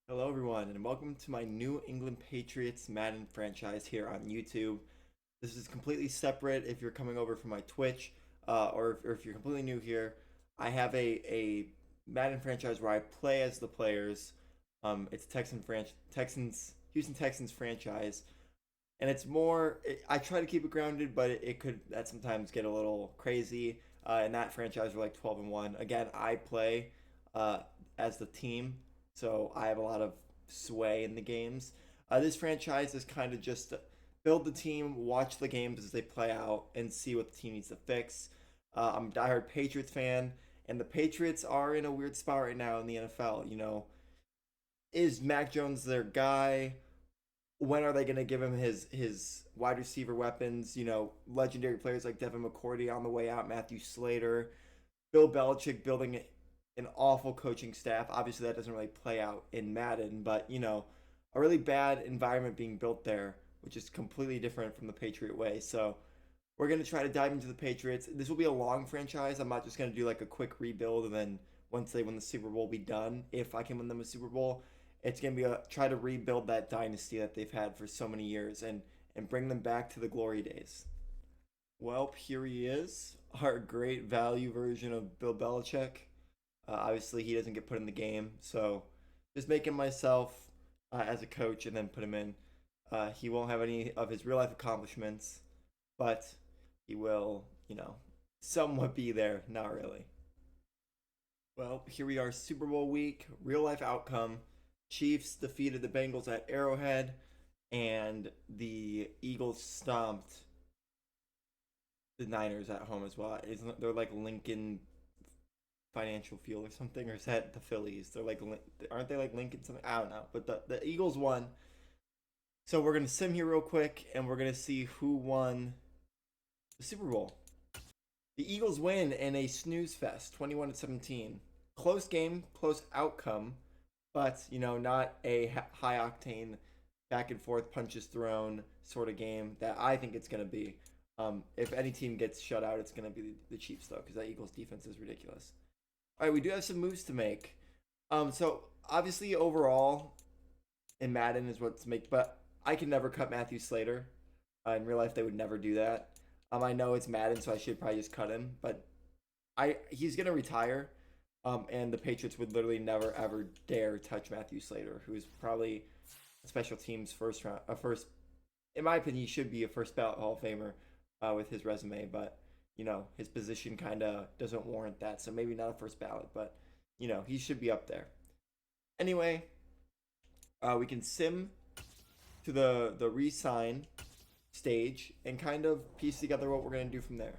Hello, everyone, and welcome to my New England Patriots Madden franchise here on YouTube. This is completely separate if you're coming over from my Twitch, or if you're completely new here. I have a Madden franchise where I play as the players. It's Houston Texans franchise, and it's more. I try to keep it grounded, but it could that sometimes get a little crazy. In that franchise, we're like 12-1. Again, I play as the team, so I have a lot of sway in the games. This franchise is kind of just build the team, watch the games as they play out, and see what the team needs to fix. I'm a diehard Patriots fan, and the Patriots are in a weird spot right now in the NFL. Is Mac Jones their guy? When are they going to give him his wide receiver weapons? Legendary players like Devin McCourty on the way out, Matthew Slater, Bill Belichick building an awful coaching staff. Obviously, that doesn't really play out in Madden, but a really bad environment being built there, which is completely different from the Patriot way. So we're gonna try to dive into the Patriots. This will be a long franchise. I'm not just gonna do like a quick rebuild and then once they win the Super Bowl, be done. If I can win them a Super Bowl, it's gonna be a try to rebuild that dynasty that they've had for so many years and bring them back to the glory days. Well, here he is, our great value version of Bill Belichick. Obviously, he doesn't get put in the game, so just make him myself as a coach and then put him in. He won't have any of his real life accomplishments, but he will, somewhat be there. Not really. Well, here we are, Super Bowl week, real life outcome. Chiefs defeated the Bengals at Arrowhead, and the Eagles stomped the Niners at home as well. Isn't they're like Lincoln Financial Field or something, or is that the Phillies? They're like, aren't they like Lincoln something? I don't know. But the Eagles won. So we're gonna sim here real quick, and we're gonna see who won the Super Bowl. The Eagles win in a snooze fest, 21-17. Close game, close outcome, but not a high octane back and forth punches thrown sort of game that I think it's gonna be. If any team gets shut out, it's gonna be the Chiefs though, because that Eagles defense is ridiculous. All right, we do have some moves to make. So obviously overall in Madden is what's make, but I can never cut Matthew Slater. In real life, they would never do that. I know it's Madden, so I should probably just cut him, but he's gonna retire. And the Patriots would literally never ever dare touch Matthew Slater, who is probably a special teams first round, in my opinion, he should be a first ballot Hall of Famer with his resume, but his position kind of doesn't warrant that. So maybe not a first ballot, but he should be up there. Anyway, we can sim to the re-sign stage and kind of piece together what we're going to do from there.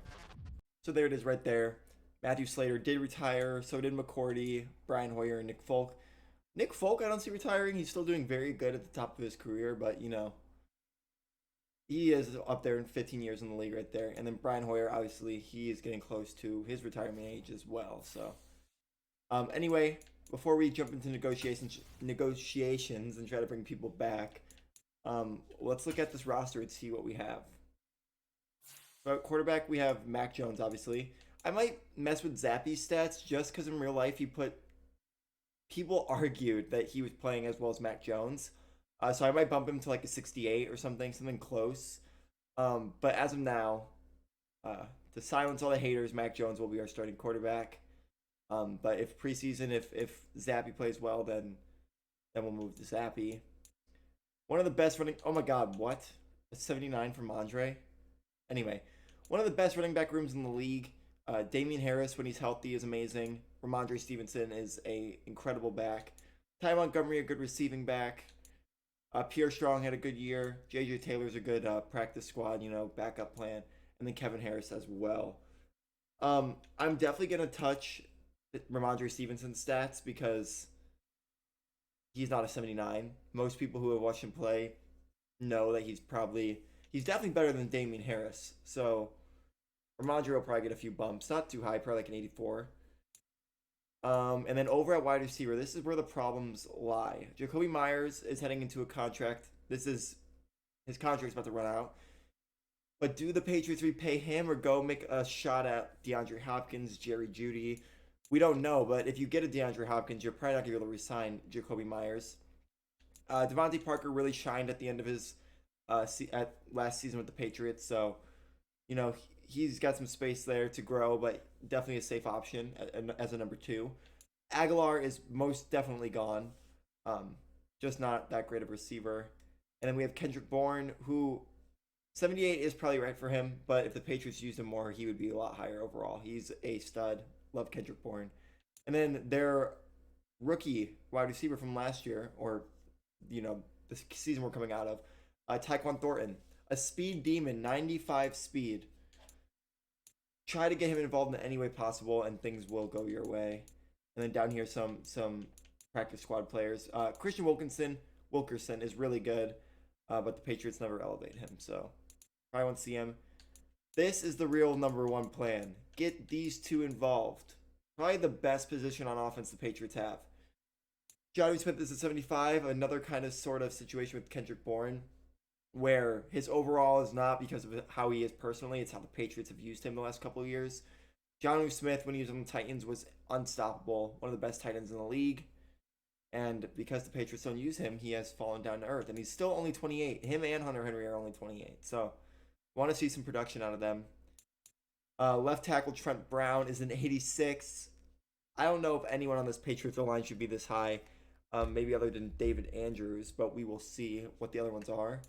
So there it is right there. Matthew Slater did retire. So did McCourty, Brian Hoyer, and Nick Folk. Nick Folk, I don't see retiring. He's still doing very good at the top of his career, but he is up there in 15 years in the league right there. And then Brian Hoyer, obviously, he is getting close to his retirement age as well. So, anyway, before we jump into negotiations and try to bring people back, let's look at this roster and see what we have. So, quarterback, we have Mac Jones, obviously. I might mess with Zappy's stats just because in real life people argued that he was playing as well as Mac Jones. So I might bump him to like a 68 or something close. But as of now, to silence all the haters, Mac Jones will be our starting quarterback. But if preseason, if Zappy plays well, then we'll move to Zappy. One of the best running. Oh my God, what? A 79 from Andre. Anyway, one of the best running back rooms in the league. Damian Harris, when he's healthy, is amazing. Ramondre Stevenson is a incredible back. Ty Montgomery, a good receiving back. Pierre Strong had a good year. J.J. Taylor's a good practice squad, backup plan. And then Kevin Harris as well. I'm definitely going to touch Ramondre Stevenson's stats because he's not a 79. Most people who have watched him play know that he's definitely better than Damian Harris. So Ramondre will probably get a few bumps. Not too high, probably like an 84. And then over at wide receiver, this is where the problems lie. Jacoby Myers is heading into a contract. His contract's about to run out. But do the Patriots repay him or go make a shot at DeAndre Hopkins, Jerry Jeudy? We don't know, but if you get a DeAndre Hopkins, you're probably not going to be able to resign Jacoby Myers. Devontae Parker really shined at the end of his at last season with the Patriots, so you know he's got some space there to grow, but definitely a safe option as a number two. Aguilar is most definitely gone, um, just not that great of a receiver. And then we have Kendrick Bourne, who 78 is probably right for him, but if the Patriots used him more, he would be a lot higher overall. He's a stud. Love Kendrick Bourne. And then their rookie wide receiver from last year, or the season we're coming out of, Tyquan Thornton, a speed demon, 95 speed. Try to get him involved in any way possible, and things will go your way. And then down here, some practice squad players. Christian Wilkerson is really good, but the Patriots never elevate him, so probably won't see him. This is the real number one plan. Get these two involved. Probably the best position on offense the Patriots have. Johnny Smith is at 75, another kind of sort of situation with Kendrick Bourne, where his overall is not because of how he is personally, it's how the Patriots have used him the last couple of years. Jonnu Smith, when he was on the Titans, was unstoppable, one of the best tight ends in the league. And because the Patriots don't use him, he has fallen down to earth. And he's still only 28. Him and Hunter Henry are only 28. So, want to see some production out of them. Left tackle Trent Brown is an 86. I don't know if anyone on this Patriots line should be this high, maybe other than David Andrews, but we will see what the other ones are.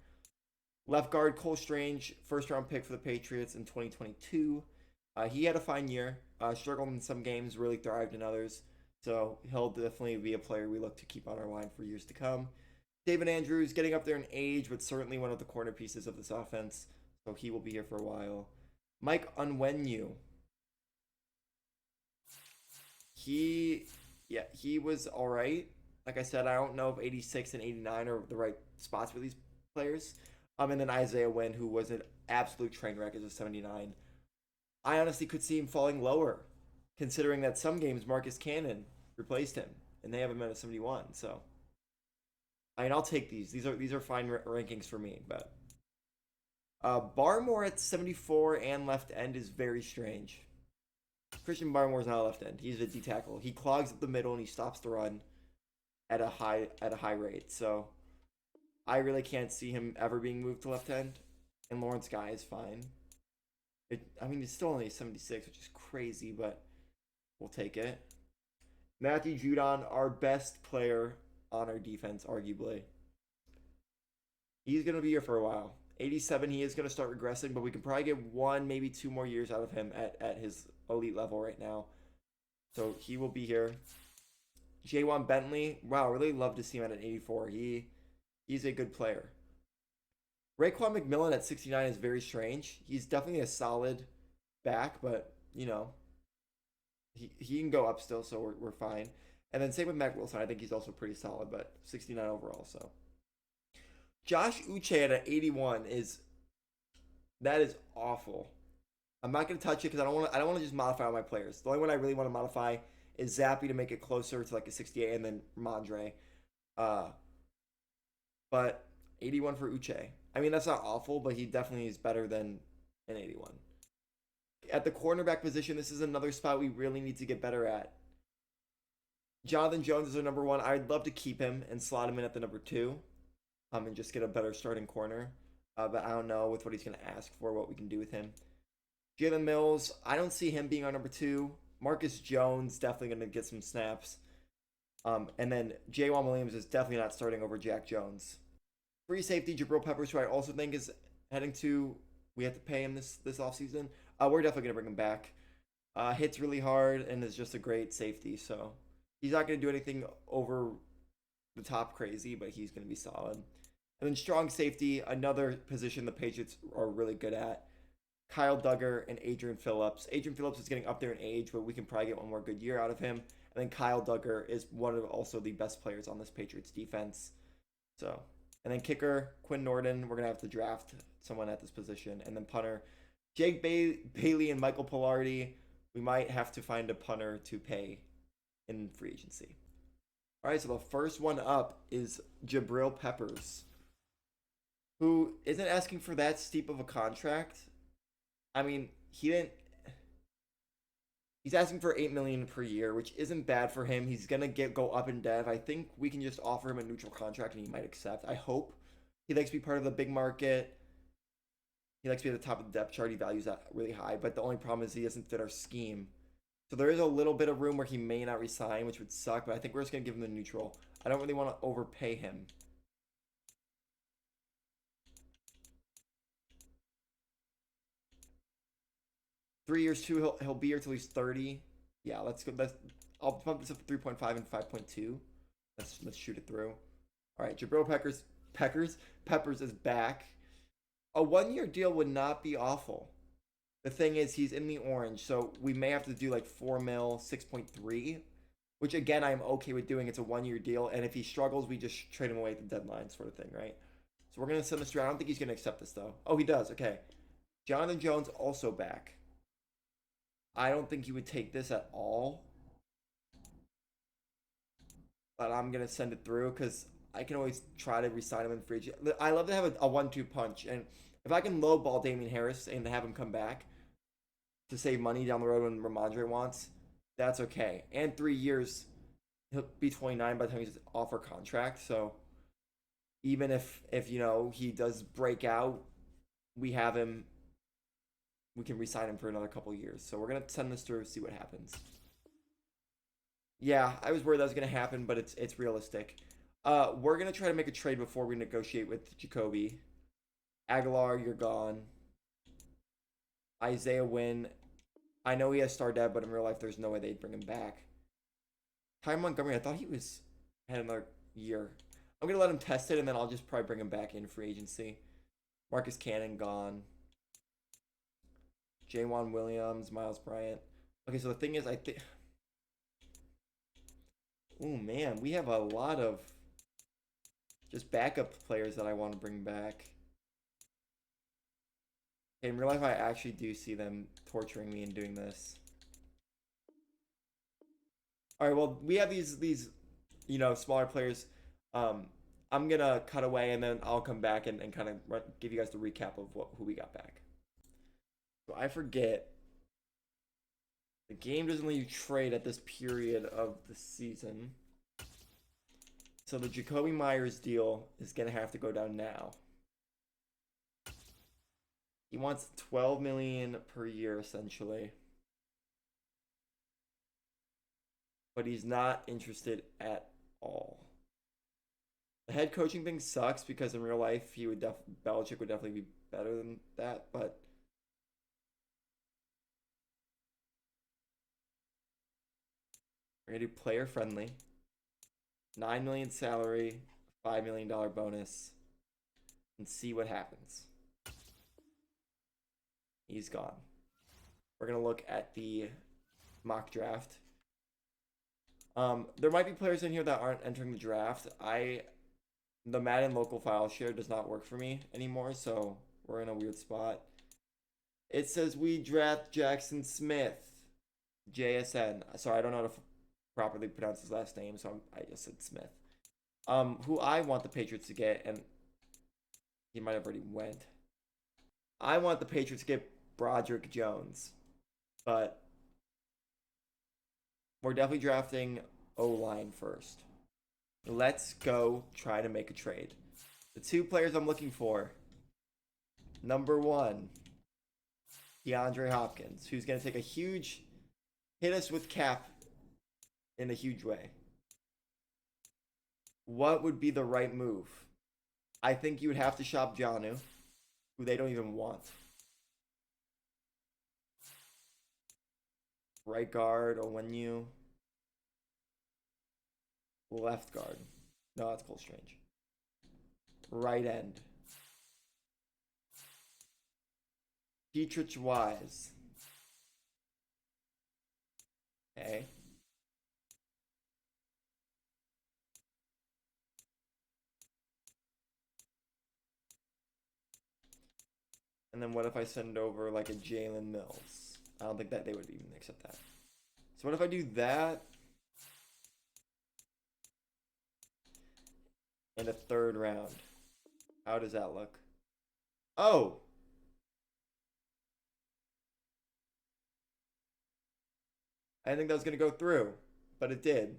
Left guard Cole Strange, first round pick for the Patriots in 2022. He had a fine year, struggled in some games, really thrived in others. So he'll definitely be a player we look to keep on our line for years to come. David Andrews getting up there in age, but certainly one of the corner pieces of this offense. So he will be here for a while. Mike Onwenu. He was all right. Like I said, I don't know if 86 and 89 are the right spots for these players. And then Isaiah Wynn, who was an absolute train wreck as a 79. I honestly could see him falling lower, considering that some games Marcus Cannon replaced him, and they have him at a 71. So, I mean, I'll take these. These are fine rankings for me. But Barmore at 74 and left end is very strange. Christian Barmore's not a left end. He's a D tackle. He clogs up the middle and he stops the run at a high rate. So, I really can't see him ever being moved to left end. And Lawrence Guy is fine. He's still only 76, which is crazy, but we'll take it. Matthew Judon, our best player on our defense, arguably. He's going to be here for a while. 87, he is going to start regressing, but we can probably get 1, maybe 2 more years out of him at his elite level right now. So he will be here. J1 Bentley, wow, really love to see him at an 84. He's a good player. Raekwon McMillan at 69 is very strange. He's definitely a solid back, but, he can go up still, so we're fine. And then same with Mac Wilson. I think he's also pretty solid, but 69 overall, so. Josh Uche at an 81 is awful. I'm not going to touch it because I don't want to just modify all my players. The only one I really want to modify is Zappy to make it closer to like a 68, and then Mondre. But 81 for Uche. I mean, that's not awful, but he definitely is better than an 81. At the cornerback position, this is another spot we really need to get better at. Jonathan Jones is our number 1. I'd love to keep him and slot him in at the number 2, and just get a better starting corner. But I don't know with what he's going to ask for, what we can do with him. Jalen Mills, I don't see him being our number 2. Marcus Jones, definitely going to get some snaps. And then Jaywan Williams is definitely not starting over Jack Jones. Free safety, Jabril Peppers, who I also think is heading to, we have to pay him this offseason. We're definitely going to bring him back. Hits really hard and is just a great safety. So he's not going to do anything over the top crazy, but he's going to be solid. And then strong safety, another position the Patriots are really good at. Kyle Duggar and Adrian Phillips. Adrian Phillips is getting up there in age, but we can probably get one more good year out of him. And then Kyle Duggar is one of also the best players on this Patriots defense. So, and then kicker, Quinn Norton. We're going to have to draft someone at this position. And then punter, Jake Bailey and Michael Pilardi. We might have to find a punter to pay in free agency. All right, so the first one up is Jabril Peppers, who isn't asking for that steep of a contract. I mean, he He's asking for 8 million per year, which isn't bad for him. He's gonna go up in dev. I think we can just offer him a neutral contract and he might accept. I hope. He likes to be part of the big market. He likes to be at the top of the depth chart. He values that really high. But the only problem is he doesn't fit our scheme. So there is a little bit of room where he may not resign, which would suck. But I think we're just gonna give him the neutral. I don't really want to overpay him. Three years too. He'll be here till he's 30. Yeah, let's go. I'll pump this up to 3.5 and 5.2. Let's shoot it through. All right, Jabril Peppers is back. A 1 year deal would not be awful. The thing is, he's in the orange, so we may have to do like 4 mil, 6.3, which again I'm okay with doing. It's a 1 year deal, and if he struggles, we just trade him away at the deadline, sort of thing, right? So we're gonna send this around. I don't think he's gonna accept this though. Oh, he does. Okay, Jonathan Jones also back. I don't think he would take this at all. But I'm going to send it through because I can always try to resign him in free agency. I love to have a 1-2 punch. And if I can lowball Damian Harris and have him come back to save money down the road when Ramondre wants, that's okay. And 3 years, he'll be 29 by the time he's off our contract. So even if you know, he does break out, we have him. We can resign him for another couple years. So we're going to send this through, see what happens. Yeah, I was worried that was going to happen, but it's realistic. We're going to try to make a trade before we negotiate with Jacoby. Aguilar, you're gone. Isaiah Wynn. I know he has star dev, but in real life, there's no way they'd bring him back. Ty Montgomery, I thought he had another year. I'm going to let him test it, and then I'll just probably bring him back in free agency. Marcus Cannon, gone. Jawan Williams, Miles Bryant. Okay, so the thing is, I think... Oh, man, we have a lot of just backup players that I want to bring back. Okay, in real life, I actually do see them torturing me and doing this. All right, well, we have these you know, smaller players. I'm going to cut away, and then I'll come back and kind of give you guys the recap of who we got back. So I forget. The game doesn't let you trade at this period of the season. So the Jacoby Myers deal is going to have to go down now. He wants 12 million per year, essentially. But he's not interested at all. The head coaching thing sucks because in real life, Belichick would definitely be better than that, but... We're going to do player friendly. 9 million salary, $5 million bonus, and see what happens. He's gone. We're going to look at the mock draft. There might be players in here that aren't entering the draft. The Madden local file share does not work for me anymore, so we're in a weird spot. It says we draft Jackson Smith, JSN. Sorry, I don't know how to properly pronounce his last name, so I just said Smith. Who I want the Patriots to get, and he might have already went. I want the Patriots to get Broderick Jones, but we're definitely drafting O-line first. Let's go try to make a trade. The two players I'm looking for. Number one, DeAndre Hopkins, who's going to take a huge hit us with cap in a huge way. What would be the right move? I think you would have to shop Jonnu, who they don't even want. Right guard, Onwenu. Left guard. No, that's Cole Strange. Right end. Dietrich Wise. Okay. And then what if I send over like a Jalen Mills? I don't think that they would even accept that. So what if I do that? And a third round. How does that look? Oh! I didn't think that was going to go through, but it did.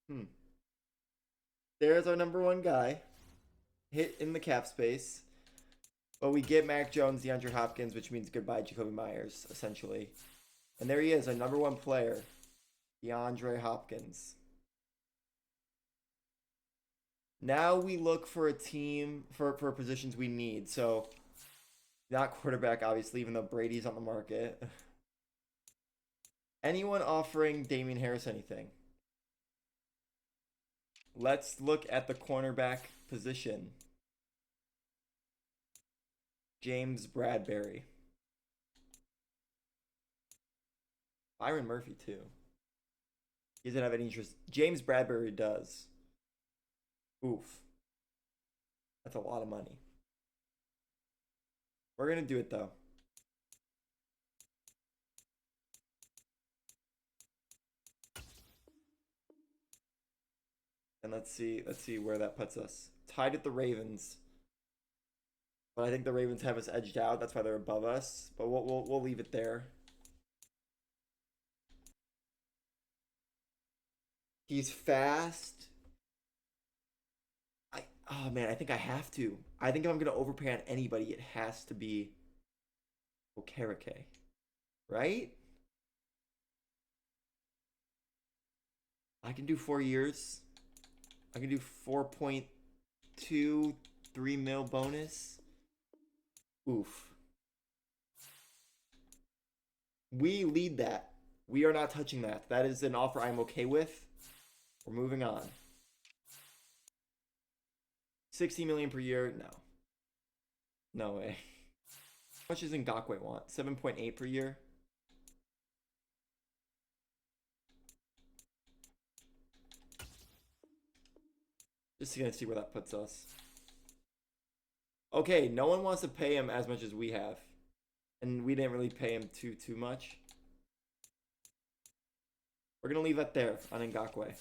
Hmm. There's our number one guy. Hit in the cap space. But we get Mac Jones, DeAndre Hopkins, which means goodbye Jacoby Myers, essentially. And there he is, our number one player, DeAndre Hopkins. Now we look for a team for positions we need. So, not quarterback, obviously, even though Brady's on the market. Anyone offering Damian Harris anything? Let's look at the cornerback position. James Bradbury. Byron Murphy, too. He doesn't have any interest. James Bradbury does. Oof. That's a lot of money. We're going to do it, though. And let's see where that puts us. Tied at the Ravens. But I think the Ravens have us edged out. That's why they're above us. But we'll leave it there. He's fast. Oh man, I think I have to. I think if I'm gonna overpay on anybody, it has to be Okereke. Right? I can do 4 years. I can do 4.23 mil bonus. Oof. We lead that. We are not touching that. That is an offer I'm okay with. We're moving on. 60 million per year? No. No way. How much does Ngakoue want? 7.8 per year? Just gonna see where that puts us. Okay, no one wants to pay him as much as we have. And we didn't really pay him too much. We're gonna leave that there on Ngakoue.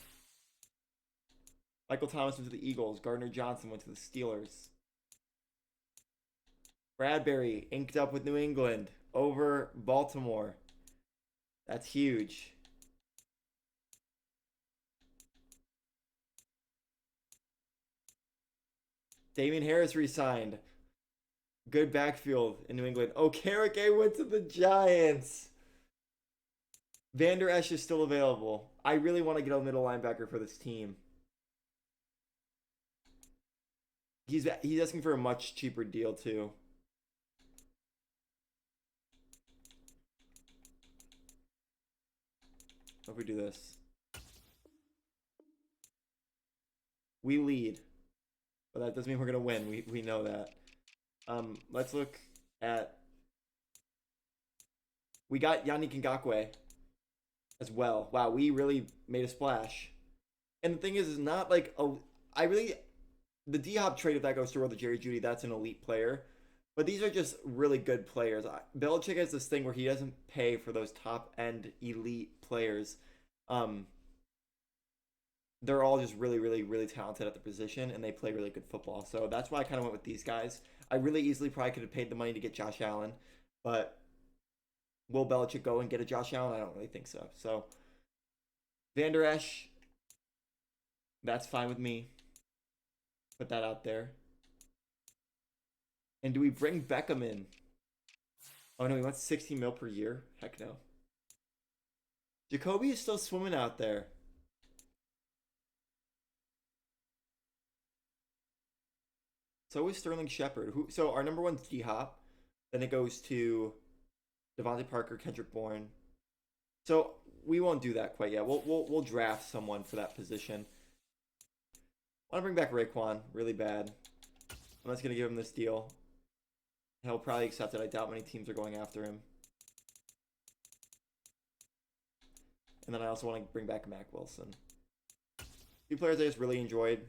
Michael Thomas went to the Eagles. Gardner Johnson went to the Steelers. Bradbury inked up with New England over Baltimore. That's huge. Damian Harris re-signed. Good backfield in New England. Okereke went to the Giants. Vander Esch is still available. I really want to get a middle linebacker for this team. He's asking for a much cheaper deal too. What if we do this? We lead. But that doesn't mean we're gonna win. We know that. Let's look at. We got Yannick Ngakoue as well. Wow, we really made a splash. And the thing is not like the D-Hop trade, if that goes through, or the Jerry Jeudy, that's an elite player. But these are just really good players. Belichick has this thing where he doesn't pay for those top end elite players. They're all just really, really, really talented at the position, and they play really good football. So that's why I kind of went with these guys. I really easily probably could have paid the money to get Josh Allen, but will Belichick go and get a Josh Allen? I don't really think so. So Vander Esch, that's fine with me. Put that out there. And do we bring Beckham in? Oh no, he wants 60 mil per year? Heck no. Jacoby is still swimming out there. So is Sterling Shepard. So our number one's D-Hop. Then it goes to Devontae Parker, Kendrick Bourne. So we won't do that quite yet. We'll draft someone for that position. I want to bring back Raekwon really bad. I'm just gonna give him this deal. He'll probably accept it. I doubt many teams are going after him. And then I also want to bring back Mac Wilson. Two players I just really enjoyed.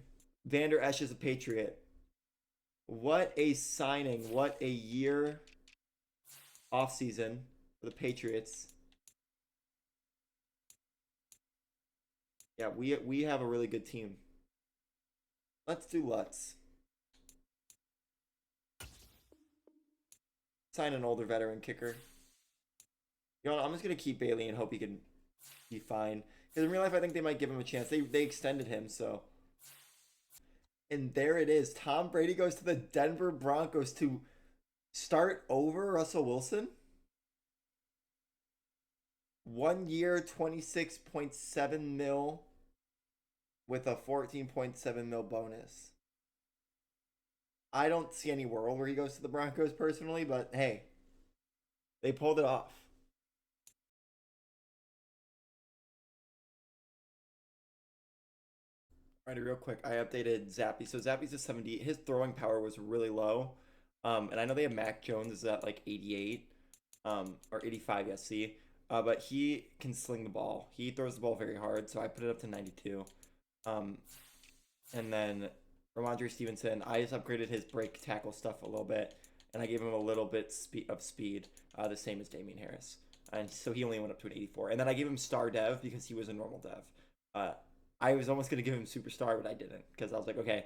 Vander Esch is a Patriot. What a signing. What a year offseason for the Patriots. Yeah, we have a really good team. Let's do Lutz. sign an older veteran kicker. You know what, I'm just gonna keep Bailey and hope he can be fine. Because in real life, I think they might give him a chance. They extended him, so. And there it is. Tom Brady goes to the Denver Broncos to start over Russell Wilson. 1 year, 26.7 mil with a 14.7 mil bonus. I don't see any world where he goes to the Broncos personally, but hey, they pulled it off. Alrighty, real quick, I updated Zappy. So Zappy's a 70. His throwing power was really low. And I know they have Mac Jones is at like 88, or 85, yes, see. But he can sling the ball. He throws the ball very hard, so I put it up to 92. And then Ramondre Stevenson, I just upgraded his break tackle stuff a little bit, and I gave him a little bit of speed, the same as Damian Harris. And so he only went up to an 84. And then I gave him star dev because he was a normal dev. I was almost going to give him superstar, but I didn't because I was like, okay,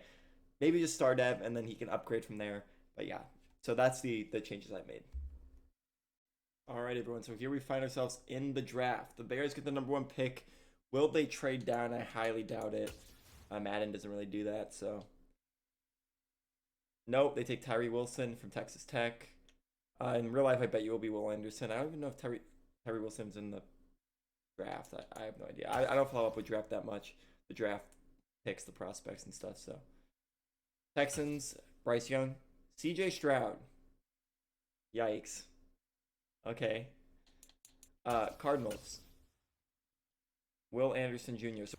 maybe just star dev, and then he can upgrade from there. But yeah, so that's the changes I made. All right, everyone. So here we find ourselves in the draft. The Bears get the #1 pick. Will they trade down? I highly doubt it. Madden doesn't really do that, so. Nope, they take Tyree Wilson from Texas Tech. In real life, I bet you will be Will Anderson. I don't even know if Tyree Wilson's in the draft. I have no idea. I don't follow up with draft that much. The draft picks, the prospects and stuff, so. Texans, Bryce Young. CJ Stroud. Yikes. Okay. Cardinals. Will Anderson Jr. So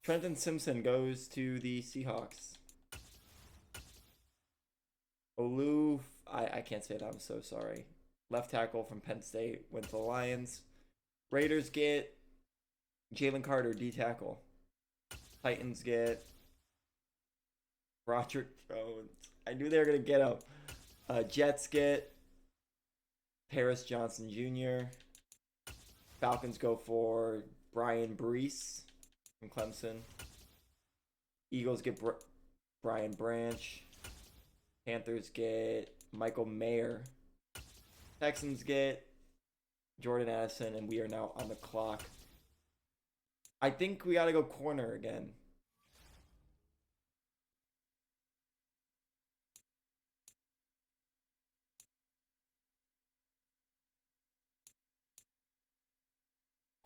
Trenton Simpson goes to the Seahawks. Olu, I can't say that. I'm so sorry. Left tackle from Penn State went to the Lions. Raiders get Jalen Carter, D tackle. Titans get Broderick Jones. I knew they were gonna get him. Jets get Paris Johnson Jr. Falcons go for Brian Brees from Clemson. Eagles get Brian Branch. Panthers get Michael Mayer. Texans get Jordan Addison, and we are now on the clock. I think we got to go corner again.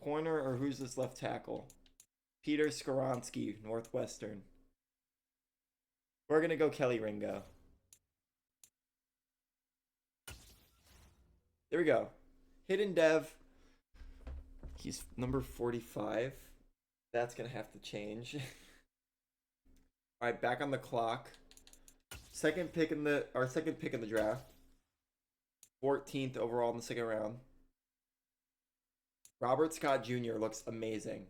Corner, or who's this left tackle? Peter Skoronski, Northwestern. We're going to go Kelly Ringo. There we go. Hidden Dev. He's number 45. That's going to have to change. All right, back on the clock. Second pick in the draft. 14th overall in the second round. Robert Scott Jr. looks amazing.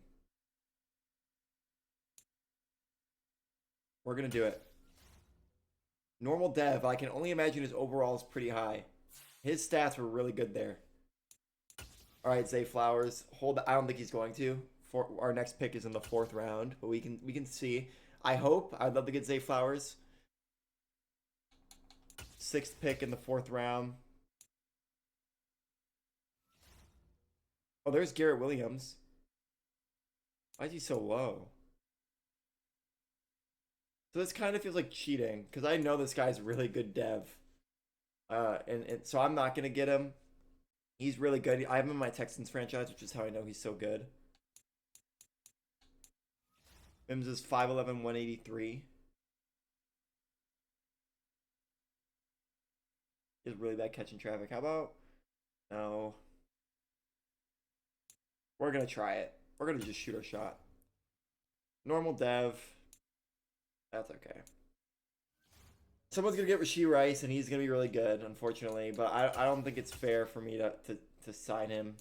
We're going to do it. Normal dev, I can only imagine his overall is pretty high. His stats were really good there. All right, Zay Flowers. I don't think he's going to. Our next pick is in the 4th round, but we can see. I'd love to get Zay Flowers. 6th pick in the 4th round. Oh, there's Garrett Williams. Why is he so low? So this kind of feels like cheating because I know this guy's really good dev. And so I'm not going to get him. He's really good. I have him in my Texans franchise, which is how I know he's so good. Mims is 5'11", 183. He's really bad catching traffic. How about? No. We're going to try it. We're going to just shoot our shot. Normal dev. That's okay. Someone's going to get Rashee Rice, and he's going to be really good, unfortunately. But I don't think it's fair for me to sign him.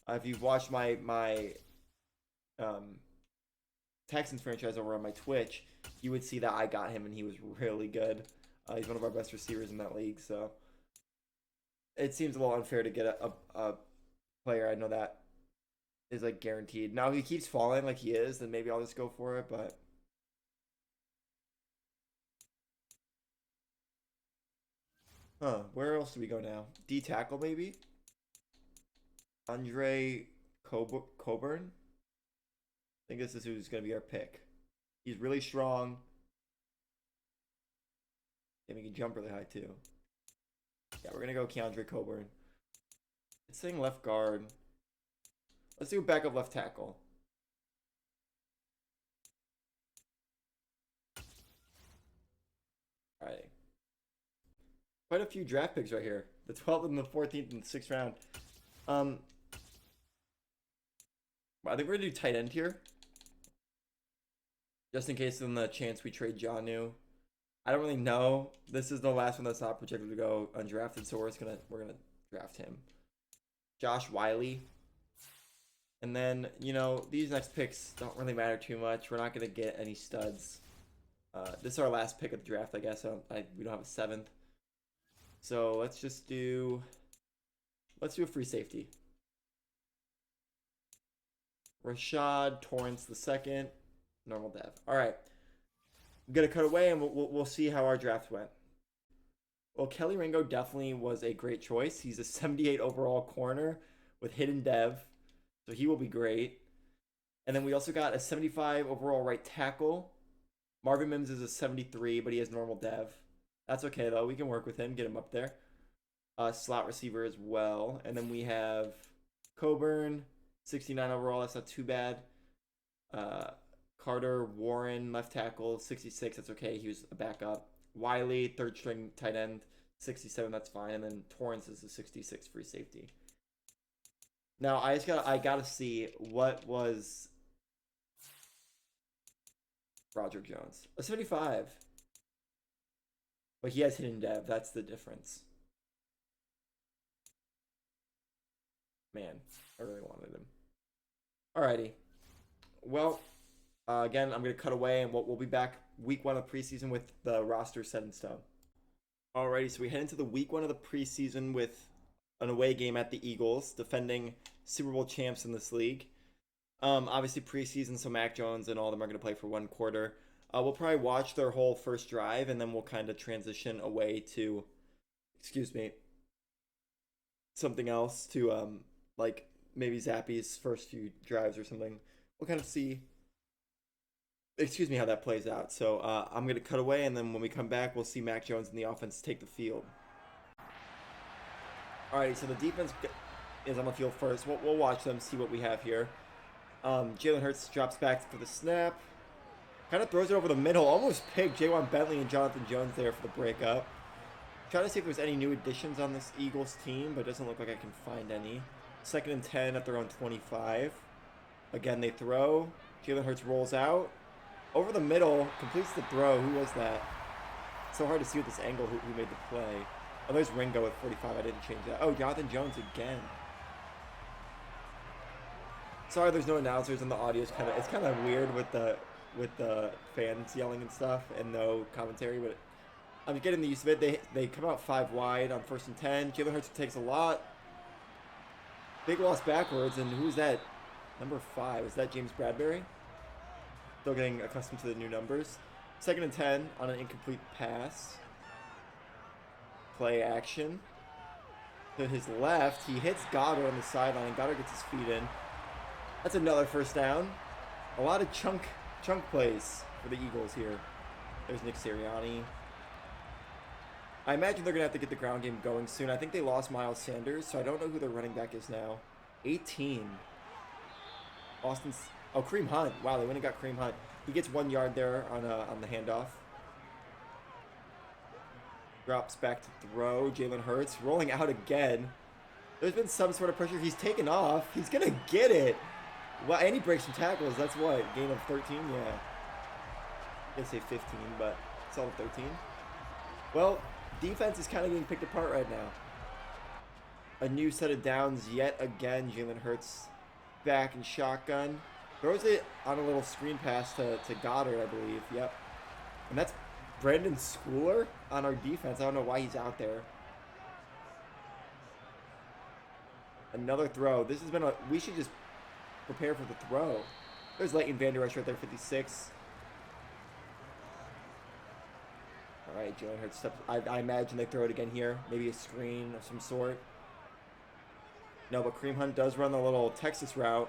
If you've watched my Texans franchise over on my Twitch, you would see that I got him, and he was really good. He's one of our best receivers in that league, so it seems a little unfair to get a player I know that is like guaranteed. Now, if he keeps falling like he is, then maybe I'll just go for it, but Huh, where else do we go now? D tackle maybe? Andre Coburn? I think this is who's going to be our pick. He's really strong. And he can jump really high too. Yeah, we're going to go Keandre Coburn. It's saying left guard. Let's do backup left tackle. All right. Quite a few draft picks right here. The 12th and the 14th and the 6th round. I think we're going to do tight end here. Just in case in the chance we trade Jonnu. I don't really know. This is the last one that's not projected to go undrafted, so we're gonna draft him. Josh Wiley. And then, you know, these next picks don't really matter too much. We're not gonna get any studs. This is our last pick of the draft, I guess. We don't have a 7th. So let's do a free safety. Rashad Torrance II, normal dev. All right. I'm gonna cut away and we'll see how our draft went. Well, Kelly Ringo definitely was a great choice. He's a 78 overall corner with hidden dev, so he will be great. And then we also got a 75 overall right tackle. Marvin Mims is a 73, but he has normal dev. That's okay though. We can work with him, get him up there. Slot receiver as well. And then we have Coburn, 69 overall. That's not too bad. Carter Warren, left tackle, 66. That's okay. He was a backup. Wiley, third string tight end, 67. That's fine. And then Torrance is a 66 free safety. Now I gotta see what was Roderick Jones, a 75. But he has hidden dev. That's the difference. Man, I really wanted him. Alrighty. Well. Again, I'm going to cut away, and we'll be back week 1 of preseason with the roster set in stone. Alrighty, so we head into the week 1 of the preseason with an away game at the Eagles, defending Super Bowl champs in this league. Obviously preseason, so Mac Jones and all of them are going to play for 1 quarter. We'll probably watch their whole first drive, and then we'll kind of transition away to, something else to, like maybe Zappy's first few drives or something. We'll kind of see how that plays out. So I'm going to cut away, and then when we come back, we'll see Mac Jones and the offense take the field. Alrighty, so the defense is on the field first. We'll watch them, see what we have here. Jalen Hurts drops back for the snap. Kind of throws it over the middle. Almost picked Jaywan Bentley and Jonathan Jones there for the breakup. Trying to see if there's any new additions on this Eagles team, but it doesn't look like I can find any. 2nd and 10 at their own 25. Again, they throw. Jalen Hurts rolls out. Over the middle, completes the throw. Who was that? It's so hard to see with this angle who made the play. Oh, there's Ringo at 45. I didn't change that. Oh, Jonathan Jones again. Sorry, there's no announcers and the audio is kind of weird with the fans yelling and stuff and no commentary, but I'm getting the use of it. They come out 5 wide on 1st and 10. Jalen Hurts takes a lot. Big loss backwards, and who's that? Number 5. Is that James Bradbury? Still getting accustomed to the new numbers. 2nd and 10 on an incomplete pass. Play action. To his left, he hits Goddard on the sideline. Goddard gets his feet in. That's another first down. A lot of chunk plays for the Eagles here. There's Nick Sirianni. I imagine they're going to have to get the ground game going soon. I think they lost Miles Sanders, so I don't know who their running back is now. 18. Austin's... Oh, Kareem Hunt. Wow, they went and got Kareem Hunt. He gets 1 yard there on the handoff. Drops back to throw. Jalen Hurts rolling out again. There's been some sort of pressure. He's taken off. He's going to get it. Well, and he breaks some tackles. That's what? Gain of 13? Yeah. I'm going to say 15, but it's all 13. Well, defense is kind of getting picked apart right now. A new set of downs yet again. Jalen Hurts back in shotgun. Throws it on a little screen pass to Goddard, I believe. Yep. And that's Brandon Schooler on our defense. I don't know why he's out there. Another throw. This has been we should just prepare for the throw. There's Leighton Vander Esch right there, 56. All right, Jalen Hurts steps. I imagine they throw it again here. Maybe a screen of some sort. No, but Kareem Hunt does run the little Texas route.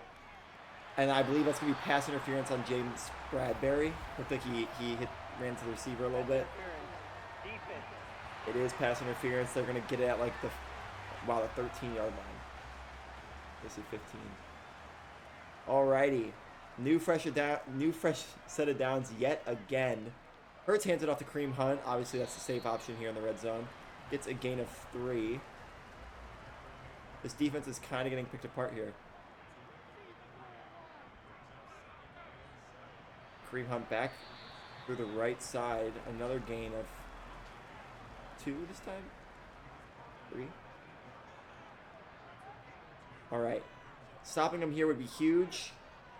And I believe that's going to be pass interference on James Bradbury. Looked like he ran to the receiver a little bit. It is pass interference. They're going to get it at like the 13-yard line. This is 15. Alrighty. New fresh set of downs yet again. Hurts hands it off to Kareem Hunt. Obviously, that's the safe option here in the red zone. Gets a gain of 3. This defense is kind of getting picked apart here. Kareem Hunt back through the right side. Another gain of 2 this time. 3. All right. Stopping him here would be huge.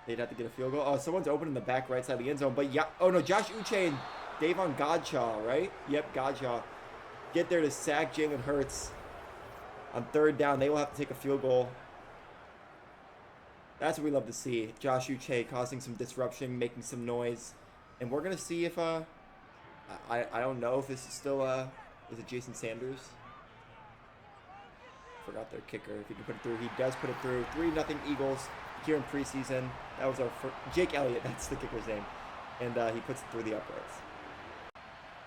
They'd have to get a field goal. Oh, someone's open in the back right side of the end zone. But yeah. Oh, no. Josh Uche and Davon Godchaux, right? Yep, Godchaux. Get there to sack Jalen Hurts. On 3rd down, they will have to take a field goal. That's what we love to see. Josh Uche causing some disruption, making some noise. And we're going to see if, I don't know if this is still, is it Jason Sanders? Forgot their kicker. If he can put it through, he does put it through. 3-0 Eagles here in preseason. That was our first. Jake Elliott, that's the kicker's name. And he puts it through the uprights.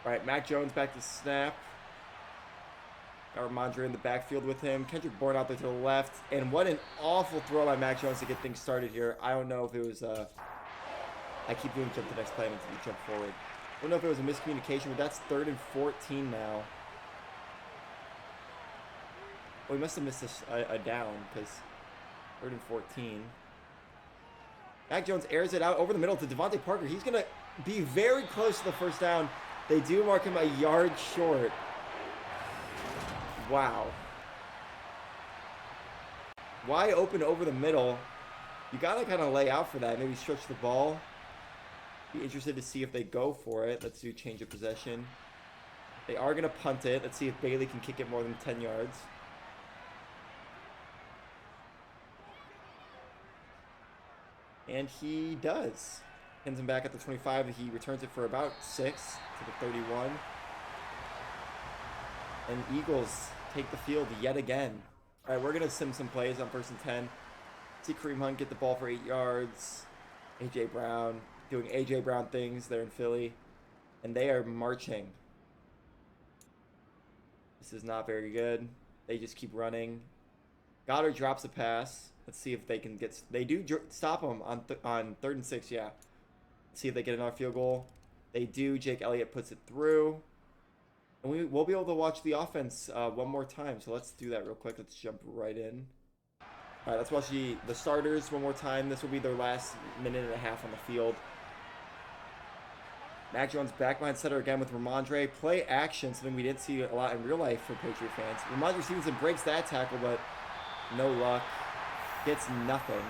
All right, Mac Jones back to snap. Got Ramondre in the backfield with him. Kendrick Bourne out there to the left. And what an awful throw by Mac Jones to get things started here. I don't know if it was, I keep doing jump to the next play until you jump forward. I don't know if it was a miscommunication, but that's 3rd and 14 now. Well, we must have missed a down because 3rd and 14. Mac Jones airs it out over the middle to Devontae Parker. He's going to be very close to the first down. They do mark him a yard short. Wow. Wide open over the middle. You got to kind of lay out for that. Maybe stretch the ball. Be interested to see if they go for it. Let's do change of possession. They are going to punt it. Let's see if Bailey can kick it more than 10 yards. And he does. Pins him back at the 25. He returns it for about 6 to the 31. And Eagles take the field yet again. All right, we're going to sim some plays on 1st and 10. See Kareem Hunt get the ball for 8 yards. A.J. Brown doing A.J. Brown things there in Philly. And they are marching. This is not very good. They just keep running. Goddard drops a pass. Let's see if they can get... They do stop them on 3rd and 6, yeah. Let's see if they get another field goal. They do. Jake Elliott puts it through. And we'll be able to watch the offense one more time. So let's do that real quick. Let's jump right in. All right, let's watch the starters one more time. This will be their last minute and a half on the field. Mac Jones back behind center again with Ramondre. Play action, something we didn't see a lot in real life for Patriot fans. Ramondre Stevenson breaks that tackle, but no luck. Gets nothing.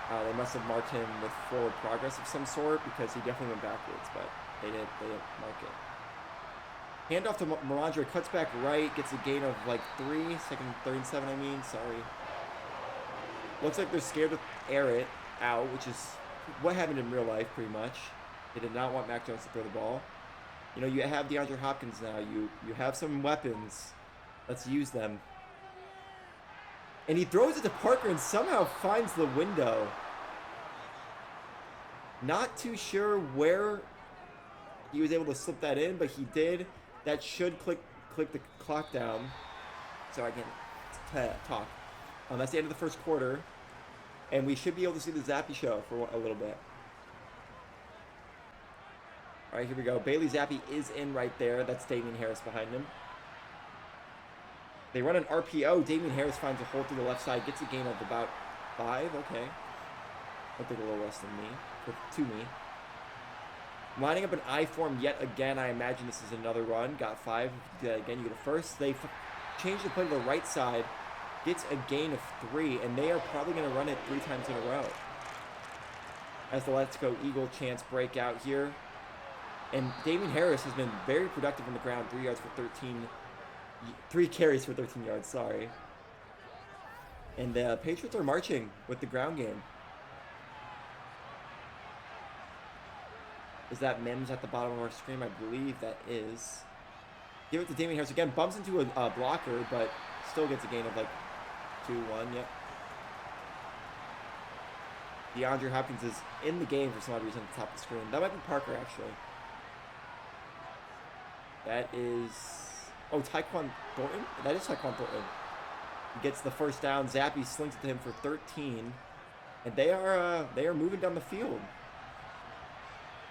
They must have marked him with forward progress of some sort because he definitely went backwards, but they didn't mark it. Handoff to Ramondre, cuts back right, gets a gain of like 3, 3rd and 7, I mean, sorry. Looks like they're scared to air it out, which is what happened in real life pretty much. They did not want Mac Jones to throw the ball. You know, you have DeAndre Hopkins now. You have some weapons. Let's use them. And he throws it to Parker and somehow finds the window. Not too sure where he was able to slip that in, but he did. That should click the clock down so I can talk. That's the end of the first quarter. And we should be able to see the Zappy show for a little bit. All right, here we go. Bailey Zappe is in right there. That's Damian Harris behind him. They run an RPO. Damian Harris finds a hole through the left side. Gets a gain of about 5. Okay. I think a little less than me. To me. Lining up an I form yet again. I imagine this is another run. Got 5. Do that again, you get a first. They change the play to the right side. Gets a gain of 3. And they are probably going to run it 3 times in a row. As the Let's Go Eagle chants break out here. And Damian Harris has been very productive on the ground. 3 yards for 13. 3 carries for 13 yards, sorry. And the Patriots are marching with the ground game. Is that Mims at the bottom of our screen? I believe that is. Give it to Damien Harris again. Bumps into a blocker, but still gets a gain of like 2-1. Yep. DeAndre Hopkins is in the game for some odd reason at the top of the screen. That might be Parker, actually. That is... Oh, Tyquan Thornton? That is Tyquan Thornton. He gets the first down. Zappy slings it to him for 13. And they are moving down the field.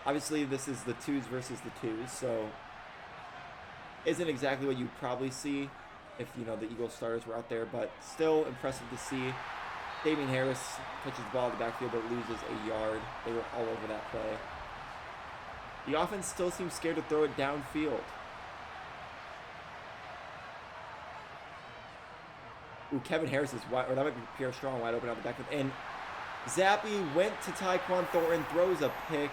Obviously, this is the 2s versus the 2s, so... Isn't exactly what you probably see if, you know, the Eagles starters were out there, but still impressive to see. Damien Harris touches the ball in the backfield but loses a yard. They were all over that play. The offense still seems scared to throw it downfield. Ooh, Kevin Harris is wide, or that might be Pierre Strong wide open out the backfield. And Zappy went to Tyquan Thornton, throws a pick,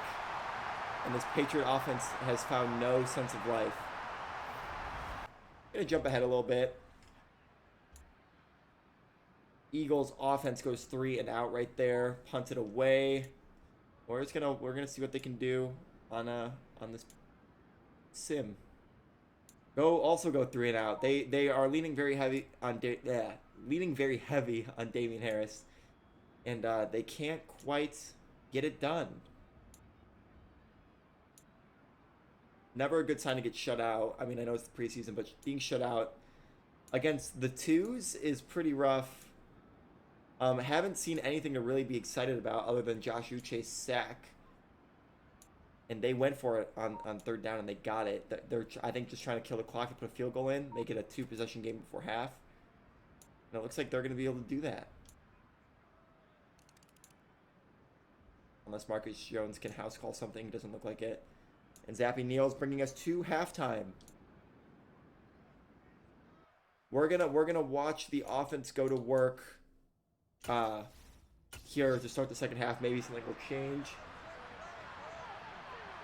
and this Patriot offense has found no sense of life. Gonna jump ahead a little bit. Eagles offense goes 3 and out right there. Punted away. We're gonna see what they can do on this sim. Also go 3 and out. They are leaning very heavy on Damien Harris, and they can't quite get it done. Never a good sign to get shut out. I mean, I know it's the preseason, but being shut out against the 2s is pretty rough. Haven't seen anything to really be excited about other than Josh Uche's sack. And they went for it on 3rd down, and they got it. They're, I think, just trying to kill the clock and put a field goal in, make it a 2-possession game before half. And it looks like they're going to be able to do that. Unless Marcus Jones can house call something. Doesn't look like it. And Zappy kneels, bringing us to halftime. We're gonna watch the offense go to work here to start the second half. Maybe something will change.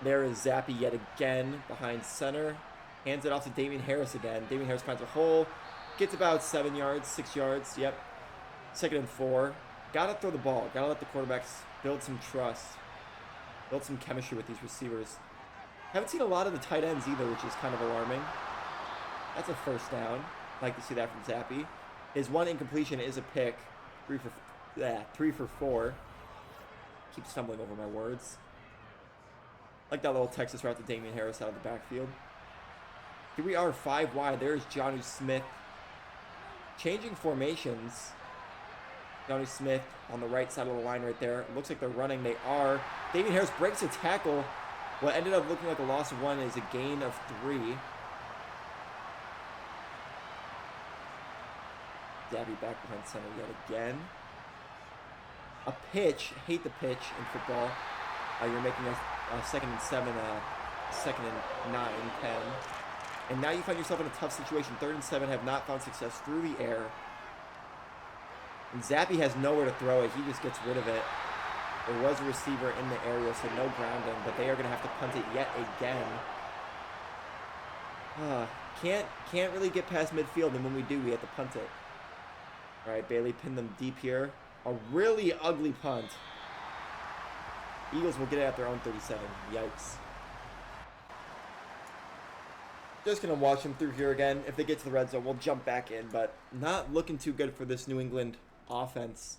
There is Zappy yet again behind center. Hands it off to Damien Harris again. Damien Harris finds a hole. Gets about 7 yards, 6 yards. Yep. 2nd and 4. Gotta throw the ball. Gotta let the quarterbacks build some trust. Build some chemistry with these receivers. Haven't seen a lot of the tight ends either, which is kind of alarming. That's a first down. Like to see that from Zappy. His one incompletion is a pick. 3 for 4. Keep stumbling over my words. Like that little Texas route to Damien Harris out of the backfield. Here we are 5 wide. There's Jonnu Smith. Changing formations. Jonnu Smith on the right side of the line right there. It looks like they're running. They are. Damien Harris breaks a tackle. What ended up looking like a loss of 1 is a gain of 3. Zappy back behind center yet again. A pitch. Hate the pitch in football. You're making a 2nd and 7, 2nd and 9, 10. And now you find yourself in a tough situation. 3rd and 7 have not found success through the air. And Zappy has nowhere to throw it. He just gets rid of it. There was a receiver in the area, so no grounding, but they are going to have to punt it yet again. Can't really get past midfield, and when we do, we have to punt it. All right, Bailey pinned them deep here. A really ugly punt. Eagles will get it at their own 37. Yikes. Just going to watch them through here again. If they get to the red zone, we'll jump back in, but not looking too good for this New England offense.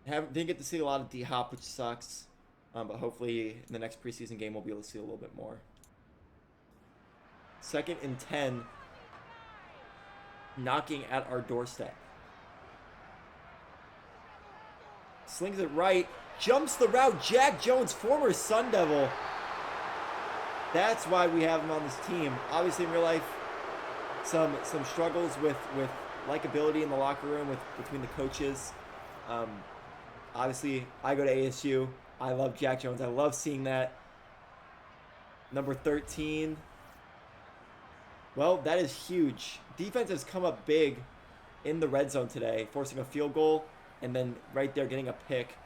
Didn't get to see a lot of D-Hop, which sucks. But hopefully in the next preseason game, we'll be able to see a little bit more. 2nd and 10. Knocking at our doorstep. Slings it right. Jumps the route. Jack Jones, former Sun Devil. That's why we have him on this team. Obviously, in real life, some struggles with likability in the locker room between the coaches. Obviously, I go to ASU. I love Jack Jones. I love seeing that. Number 13. Well, that is huge. Defense has come up big in the red zone today, forcing a field goal and then right there getting a pick.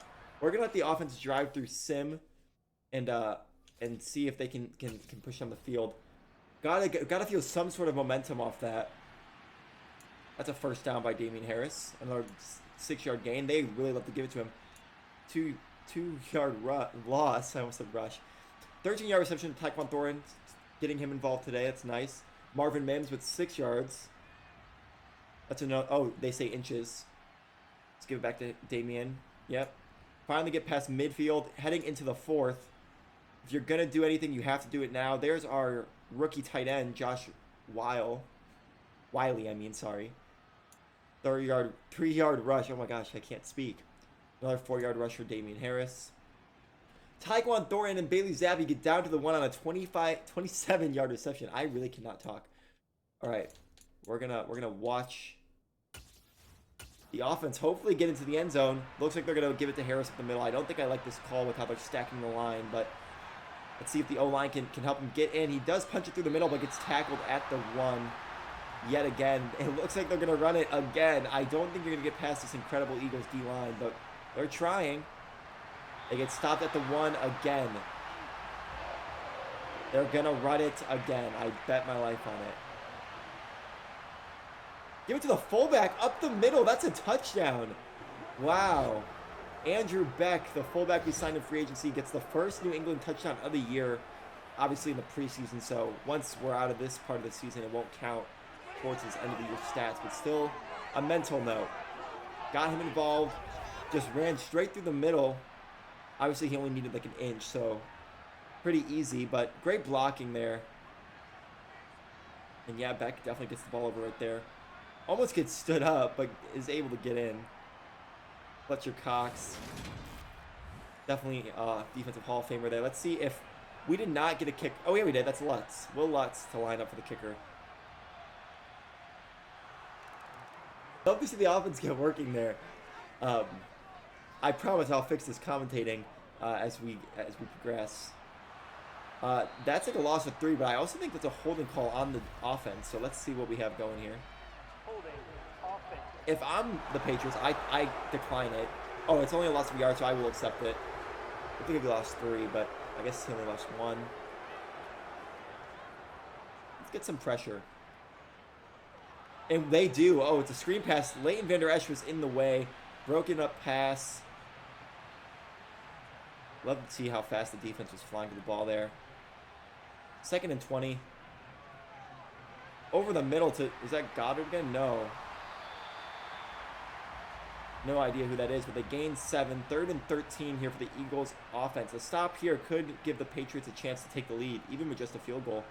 We're gonna let the offense drive through sim and see if they can push on the field. Gotta feel some sort of momentum off that. That's a first down by Damien Harris. Another 6-yard gain. They really love to give it to him. 2-yard loss. I almost said rush. 13-yard reception to Tyquan Thornton, getting him involved today. That's nice. Marvin Mims with 6 yards. That's enough. Oh, they say inches. Let's give it back to Damian. Yep. Finally get past midfield, heading into the 4th. If you're going to do anything, you have to do it now. There's our rookie tight end, Josh Wiley, sorry. 3-yard rush. Oh my gosh, I can't speak. Another 4-yard rush for Damian Harris. Tyquan Thornton and Bailey Zappi get down to the 1 on a 27-yard reception. I really cannot talk. All right, we're gonna watch the offense hopefully get into the end zone. Looks like they're gonna give it to Harris up the middle. I don't think I like this call with how they're stacking the line, but let's see if the O-line can help him get in. He does punch it through the middle, but gets tackled at the 1 yet again. It looks like they're gonna run it again. I don't think you're gonna get past this incredible Eagles D-line, but they're trying. They get stopped at the 1 again. They're going to run it again. I bet my life on it. Give it to the fullback up the middle. That's a touchdown. Wow. Andrew Beck, the fullback we signed in free agency, gets the first New England touchdown of the year, obviously in the preseason. So once we're out of this part of the season, it won't count towards his end of the year stats. But still, a mental note. Got him involved. Just ran straight through the middle. Obviously, he only needed like an inch, so pretty easy, but great blocking there. And yeah, Beck definitely gets the ball over right there. Almost gets stood up, but is able to get in. Fletcher Cox. Definitely defensive Hall of Famer there. Let's see if we did not get a kick. Oh, yeah, we did. That's Lutz. Will Lutz to line up for the kicker. Love to see the offense get working there. I promise I'll fix this commentating as we progress. That's like a loss of 3, but I also think that's a holding call on the offense. So let's see what we have going here. Holding offense. If I'm the Patriots, I decline it. Oh, it's only a loss of yards, so I will accept it. I think he lost 3, but I guess he only lost 1. Let's get some pressure. And they do. Oh, it's a screen pass. Leighton Vander Esch was in the way. Broken up pass. Love to see how fast the defense was flying to the ball there. 2nd and 20. Over the middle to... Is that Goddard again? No. No idea who that is, but they gained 7. 3rd and 13 here for the Eagles offense. A stop here could give the Patriots a chance to take the lead, even with just a field goal.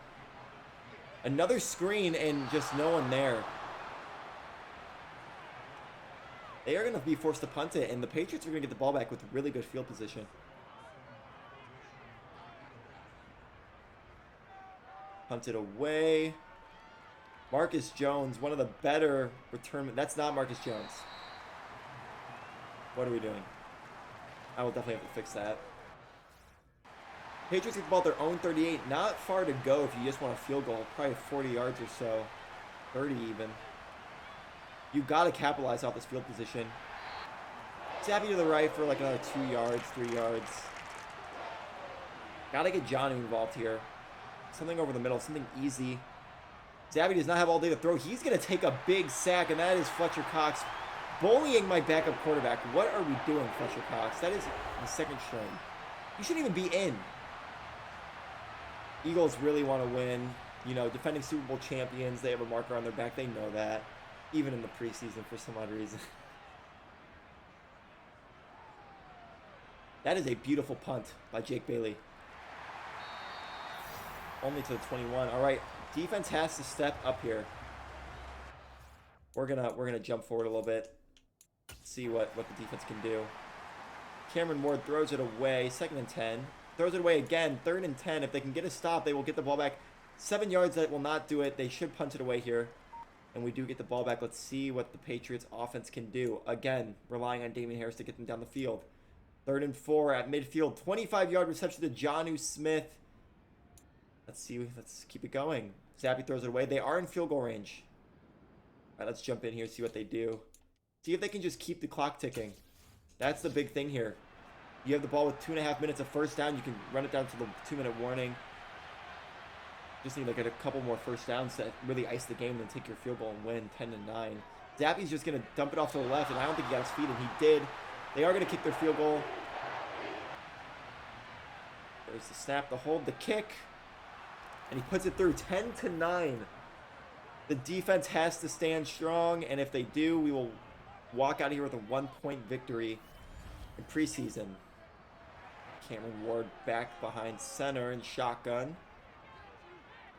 Another screen and just no one there. They are going to be forced to punt it, and the Patriots are going to get the ball back with really good field position. Punted away. Marcus Jones, one of the better return. That's not Marcus Jones. What are we doing? I will definitely have to fix that. Patriots get the ball at their own 38. Not far to go if you just want a field goal. Probably 40 yards or so. 30 even. You got to capitalize off this field position. Zappy to the right for like another 2 yards, 3 yards. Got to get Johnny involved here. Something over the middle, something easy. Zappy does not have all day to throw. He's going to take a big sack, and that is Fletcher Cox bullying my backup quarterback. What are we doing, Fletcher Cox? That is the 2nd string. You shouldn't even be in. Eagles really want to win. You know, defending Super Bowl champions, they have a marker on their back. They know that. Even in the preseason for some odd reason. That is a beautiful punt by Jake Bailey. Only to the 21. All right, defense has to step up here. We're gonna jump forward a little bit. See what the defense can do. Cameron Ward throws it away. 2nd and 10. Throws it away again. 3rd and 10. If they can get a stop, they will get the ball back. 7 yards, that will not do it. They should punt it away here. And we do get the ball back. Let's see what the Patriots offense can do. Again, relying on Damian Harris to get them down the field. 3rd and 4 at midfield. 25-yard reception to Jonnu Smith. Let's see. Let's keep it going. Zappy throws it away. They are in field goal range. All right, let's jump in here, see what they do. See if they can just keep the clock ticking. That's the big thing here. You have the ball with 2.5 minutes of first down. You can run it down to the 2-minute warning. Just need to get a couple more first downs to really ice the game and take your field goal and win 10-9. Zappy's just going to dump it off to the left, and I don't think he got his feet, and he did. They are going to kick their field goal. There's the snap, the hold, the kick. And he puts it through 10-9. The defense has to stand strong, and if they do, we will walk out of here with a 1-point victory in preseason. Cameron Ward back behind center in shotgun.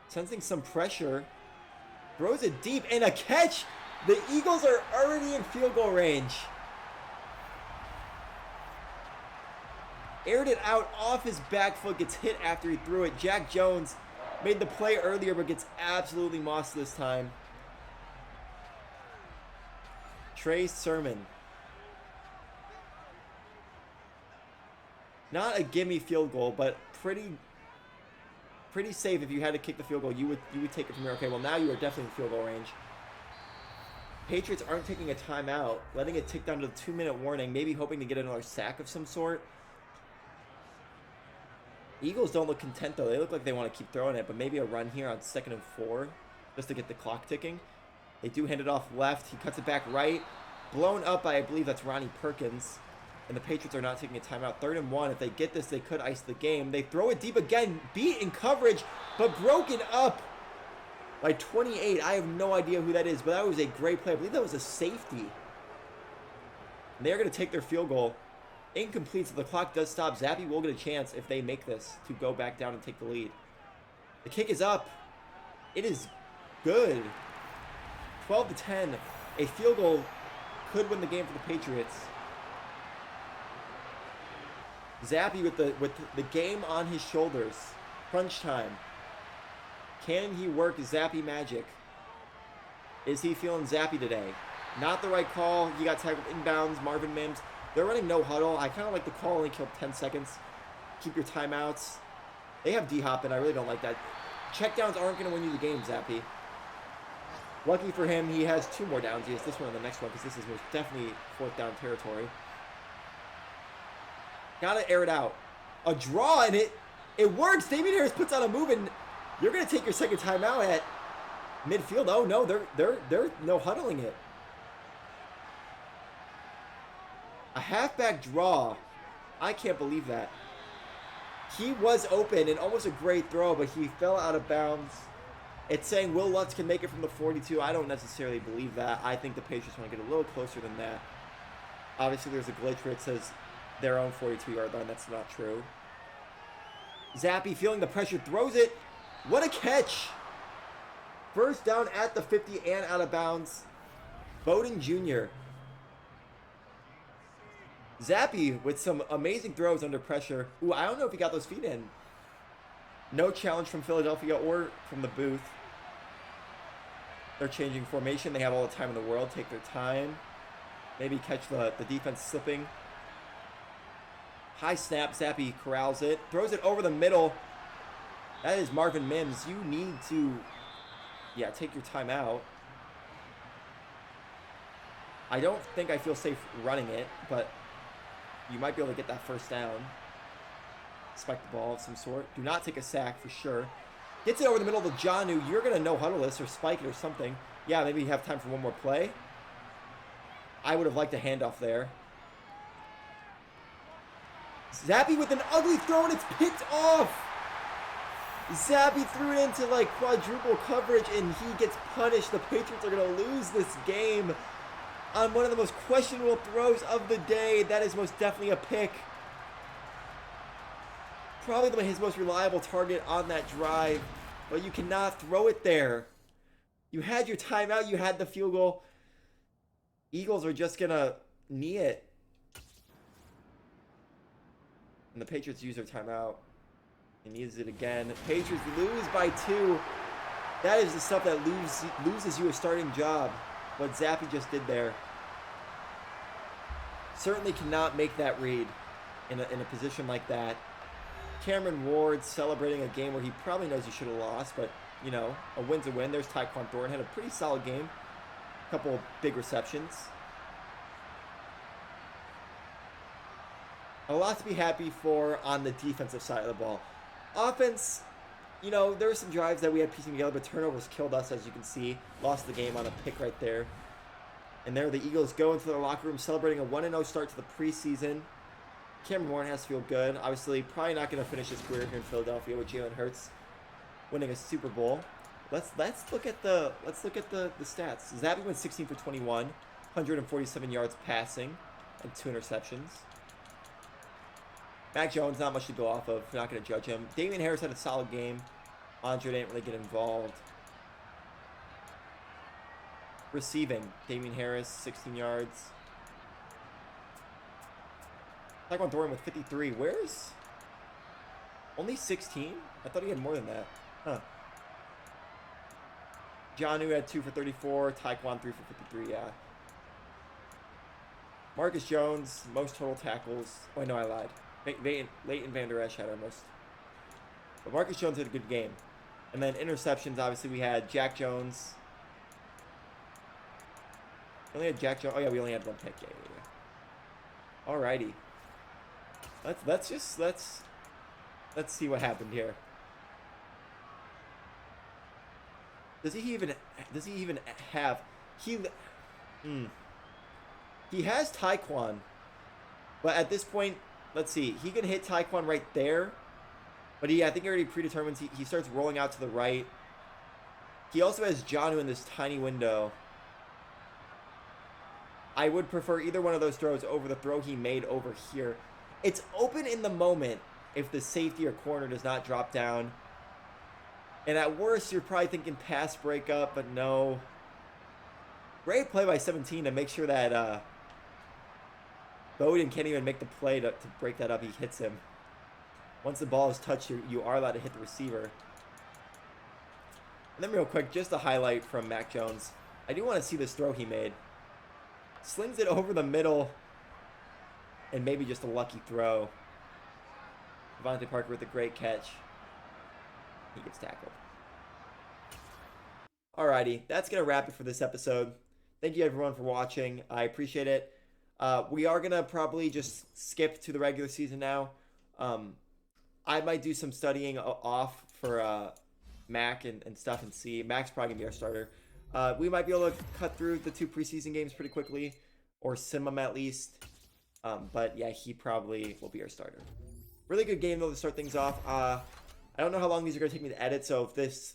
Sensing some pressure. Throws it deep, and a catch! The Eagles are already in field goal range. Aired it out off his back foot, gets hit after he threw it. Jack Jones made the play earlier, but gets absolutely mossed this time. Trey Sermon. Not a gimme field goal, but pretty safe. If you had to kick the field goal, you would take it from here. Okay, well now you are definitely in field goal range. Patriots aren't taking a timeout, letting it tick down to the 2-minute warning, maybe hoping to get another sack of some sort. Eagles don't look content though. They look like they want to keep throwing it, but maybe a run here on 2nd and 4 just to get the clock ticking. They do hand it off left. He cuts it back right. Blown up by, I believe that's Ronnie Perkins. And the Patriots are not taking a timeout. 3rd and 1. If they get this, they could ice the game. They throw it deep again. Beat in coverage, but broken up by 28. I have no idea who that is, but that was a great play. I believe that was a safety. And they're going to take their field goal. Incomplete, so the clock does stop. Zappe will get a chance if they make this to go back down and take the lead. The kick is up. It is good. 12-10. A field goal could win the game for the Patriots. Zappe with the game on his shoulders. Crunch time. Can he work Zappe magic? Is he feeling Zappe today? Not the right call. He got tackled inbounds. Marvin Mims. They're running no huddle. I kind of like the call. Only killed 10 seconds. Keep your timeouts. They have D-Hop, and I really don't like that. Checkdowns aren't going to win you the game, Zappe. Lucky for him, he has 2 more downs. He has this one and the next one, because this is most definitely 4th down territory. Gotta air it out. A draw, and it works. David Harris puts on a move, and you're going to take your second timeout at midfield. Oh, no, they're no huddling it. A halfback draw. I can't believe that. He was open and almost a great throw, but he fell out of bounds. It's saying Will Lutz can make it from the 42. I don't necessarily believe that. I think the Patriots want to get a little closer than that. Obviously, there's a glitch where it says their own 42-yard line. That's not true. Zappe feeling the pressure, throws it. What a catch. First down at the 50 and out of bounds. Bowden Jr. Zappe with some amazing throws under pressure. Ooh, I don't know if he got those feet in. No challenge from Philadelphia or from the booth. They're changing formation. They have all the time in the world. Take their time. Maybe catch the defense slipping. High snap. Zappe corrals it. Throws it over the middle. That is Marvin Mims. You need to, take your time out. I don't think I feel safe running it, but you might be able to get that first down. Spike the ball of some sort. Do not take a sack for sure. Gets it over the middle to Jonnu. You're going to no huddle this or spike it or something. Yeah, maybe you have time for one more play. I would have liked a handoff there. Zappe with an ugly throw, and it's picked off. Zappe threw it into like quadruple coverage, and he gets punished. The Patriots are going to lose this game on one of the most questionable throws of the day. That is most definitely a pick. Probably his most reliable target on that drive, but you cannot throw it there. You had your timeout, you had the field goal. Eagles are just gonna knee it. And the Patriots use their timeout. He needs it again. Patriots lose by 2. That is the stuff that loses you a starting job. What Zappe just did there. Certainly cannot make that read in a position like that. Cameron Ward celebrating a game where he probably knows he should have lost, but, a win's a win. There's Tyquan Thornton. Had a pretty solid game. A couple big receptions. A lot to be happy for on the defensive side of the ball. Offense, there were some drives that we had piecing together, but turnovers killed us, as you can see. Lost the game on a pick right there. And there the Eagles go into their locker room celebrating a 1-0 start to the preseason. Cameron Warren has to feel good. Obviously, probably not going to finish his career here in Philadelphia with Jalen Hurts winning a Super Bowl. Let's look at the stats. Zappy went 16 for 21, 147 yards passing, and 2 interceptions. Mac Jones, not much to go off of. We're not going to judge him. Damian Harris had a solid game. Andre didn't really get involved. Receiving, Damian Harris, 16 yards. Tyquan Thornton with 53. Where's... Only 16? I thought he had more than that. Huh. Jonnu had 2 for 34. Tyquan 3 for 53, yeah. Marcus Jones, most total tackles. Oh, no, I lied. Leighton Vander Esch had our most. But Marcus Jones had a good game. And then interceptions, obviously, we had Jack Jones. We only had Jack Jones. Oh, yeah, we only had 1 pick. Yeah. Alrighty. Let's see what happened here. Does he even have he has Tyquan, but at this point, let's see, he can hit Tyquan right there, but I think he already predetermines he starts rolling out to the right. He also has Jonnu in this tiny window. I would prefer either one of those throws over the throw he made over here. It's open in the moment if the safety or corner does not drop down. And at worst, you're probably thinking pass breakup, but no. Great play by 17 to make sure that Bowden can't even make the play to break that up. He hits him. Once the ball is touched, you are allowed to hit the receiver. And then real quick, just a highlight from Mac Jones. I do want to see this throw he made. Slings it over the middle. And maybe just a lucky throw. Devontae Parker with a great catch. He gets tackled. Alrighty, that's going to wrap it for this episode. Thank you everyone for watching. I appreciate it. We are going to probably just skip to the regular season now. I might do some studying off for Mac and stuff and see. Mac's probably going to be our starter. We might be able to cut through the 2 preseason games pretty quickly. Or sim them at least. But yeah, he probably will be our starter. Really good game though to start things off. I don't know how long these are going to take me to edit, so if this,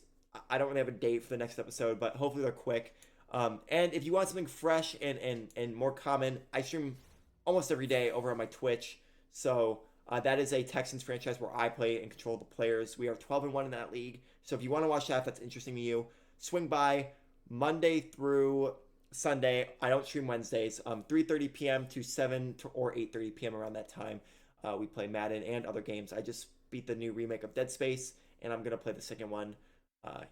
I don't really have a date for the next episode, but hopefully they're quick. And if you want something fresh and more common, I stream almost every day over on my Twitch. So that is a Texans franchise where I play and control the players. We are 12-1 in that league. So if you want to watch that, if that's interesting to you, swing by Monday through Sunday. I don't stream Wednesdays. 3:30 p.m. to 7 or 8:30 p.m. around that time. We play Madden and other games. I just beat the new remake of Dead Space, and I'm going to play the second one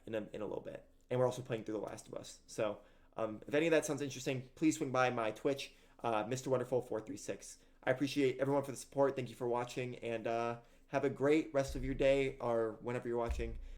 in a little bit. And we're also playing through The Last of Us. So if any of that sounds interesting, please swing by my Twitch, Mr. Wonderful 436. I appreciate everyone for the support. Thank you for watching, and have a great rest of your day or whenever you're watching.